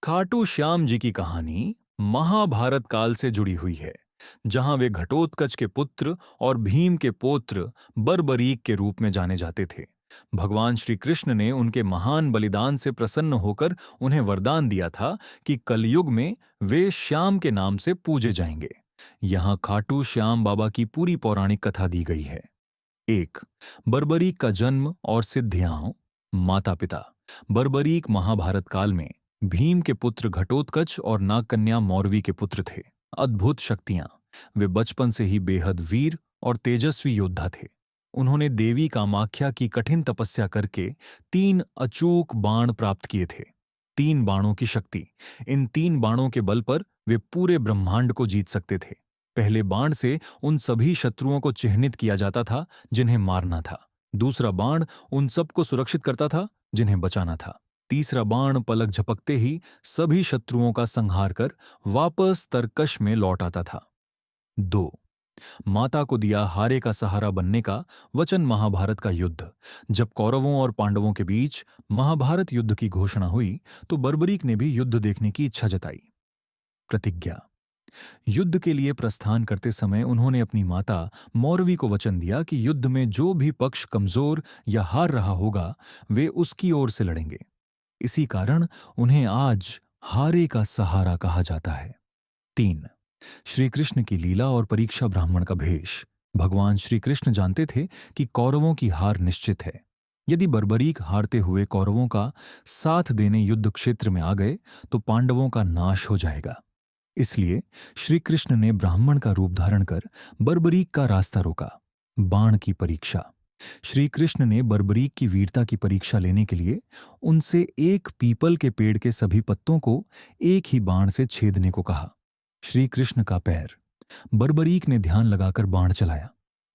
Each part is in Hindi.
खाटू श्याम जी की कहानी महाभारत काल से जुड़ी हुई है, जहां वे घटोत्कच के पुत्र और भीम के पौत्र बर्बरीक के रूप में जाने जाते थे। भगवान श्री कृष्ण ने उनके महान बलिदान से प्रसन्न होकर उन्हें वरदान दिया था कि कलयुग में वे श्याम के नाम से पूजे जाएंगे। यहाँ खाटू श्याम बाबा की पूरी पौराणिक कथा दी गई है। 1. बर्बरीक का जन्म और सिद्धियां। माता पिता बर्बरीक महाभारत काल में भीम के पुत्र घटोत्कच और नागकन्या मौरवी के पुत्र थे। अद्भुत शक्तियां। वे बचपन से ही बेहद वीर और तेजस्वी योद्धा थे। उन्होंने देवी कामाख्या की कठिन तपस्या करके 3 अचूक बाण प्राप्त किए थे। 3 बाणों की शक्ति। इन 3 बाणों के बल पर वे पूरे ब्रह्मांड को जीत सकते थे। पहले बाण से उन सभी शत्रुओं को चिह्नित किया जाता था जिन्हें मारना था। दूसरा बाण उन सबको सुरक्षित करता था जिन्हें बचाना था। तीसरा बाण पलक झपकते ही सभी शत्रुओं का संहार कर वापस तरकश में लौट आता था। 2. माता को दिया हारे का सहारा बनने का वचन। महाभारत का युद्ध। जब कौरवों और पांडवों के बीच महाभारत युद्ध की घोषणा हुई तो बर्बरीक ने भी युद्ध देखने की इच्छा जताई। प्रतिज्ञा। युद्ध के लिए प्रस्थान करते समय उन्होंने अपनी माता मौरवी को वचन दिया कि युद्ध में जो भी पक्ष कमजोर या हार रहा होगा वे उसकी ओर से लड़ेंगे। इसी कारण उन्हें आज हारे का सहारा कहा जाता है। 3. श्री कृष्ण की लीला और परीक्षा ब्राह्मण का भेष। भगवान श्री कृष्ण जानते थे कि कौरवों की हार निश्चित है। यदि बर्बरीक हारते हुए कौरवों का साथ देने युद्ध क्षेत्र में आ गए तो पांडवों का नाश हो जाएगा। इसलिए श्री कृष्ण ने ब्राह्मण का रूप धारण कर बर्बरीक का रास्ता रोका। बाण की परीक्षा। श्री कृष्ण ने बर्बरीक की वीरता की परीक्षा लेने के लिए उनसे एक पीपल के पेड़ के सभी पत्तों को एक ही बाण से छेदने को कहा। श्री कृष्ण का पैर। बर्बरीक ने ध्यान लगाकर बाण चलाया,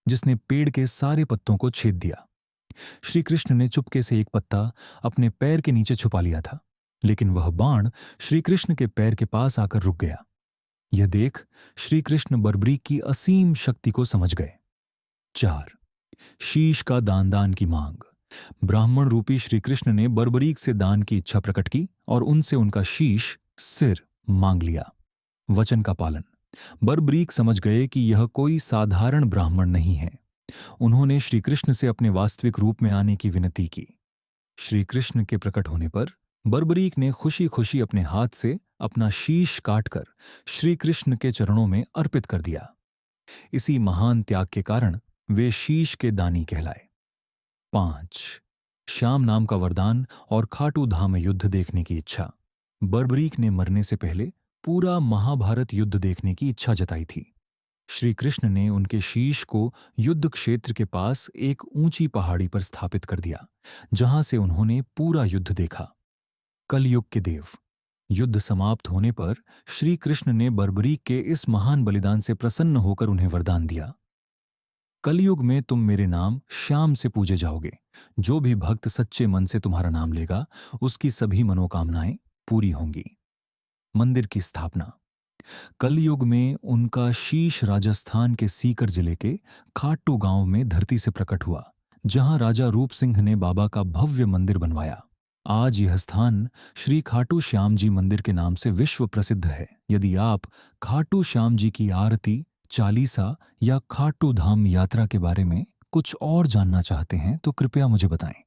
जिसने पेड़ के सारे पत्तों को छेद दिया। श्री कृष्ण ने चुपके से एक पत्ता अपने पैर के नीचे छुपा लिया था, लेकिन वह बाण श्री कृष्ण के पैर के पास आकर रुक गया। यह देख श्री कृष्ण बर्बरीक की असीम शक्ति को समझ गए। 4. शीश का दान की मांग। ब्राह्मण रूपी श्री कृष्ण ने बर्बरीक से दान की इच्छा प्रकट की और उनसे उनका शीश, सिर मांग लिया। वचन का पालन। बर्बरीक समझ गए कि यह कोई साधारण ब्राह्मण नहीं है। उन्होंने श्री कृष्ण से अपने वास्तविक रूप में आने की विनती की। श्री कृष्ण के प्रकट होने पर बर्बरीक ने खुशी खुशी अपने हाथ से अपना शीश काटकर श्री कृष्ण के चरणों में अर्पित कर दिया। इसी महान त्याग के कारण वे शीश के दानी कहलाए। 5. श्याम नाम का वरदान और खाटू धाम युद्ध देखने की इच्छा। बर्बरीक ने मरने से पहले पूरा महाभारत युद्ध देखने की इच्छा जताई थी। श्री कृष्ण ने उनके शीश को युद्ध क्षेत्र के पास एक ऊंची पहाड़ी पर स्थापित कर दिया, जहां से उन्होंने पूरा युद्ध देखा। कलयुग के देव। युद्ध समाप्त होने पर श्री कृष्ण ने बर्बरीक के इस महान बलिदान से प्रसन्न होकर उन्हें वरदान दिया। कलयुग में तुम मेरे नाम श्याम से पूजे जाओगे। जो भी भक्त सच्चे मन से तुम्हारा नाम लेगा उसकी सभी मनोकामनाएं पूरी होंगी। मंदिर की स्थापना। कलयुग में उनका शीश राजस्थान के सीकर जिले के खाटू गांव में धरती से प्रकट हुआ, जहां राजा रूप सिंह ने बाबा का भव्य मंदिर बनवाया। आज यह स्थान श्री खाटू श्याम जी मंदिर के नाम से विश्व प्रसिद्ध है। यदि आप खाटू श्याम जी की आरती, चालीसा या खाटू धाम यात्रा के बारे में कुछ और जानना चाहते हैं तो कृपया मुझे बताएं।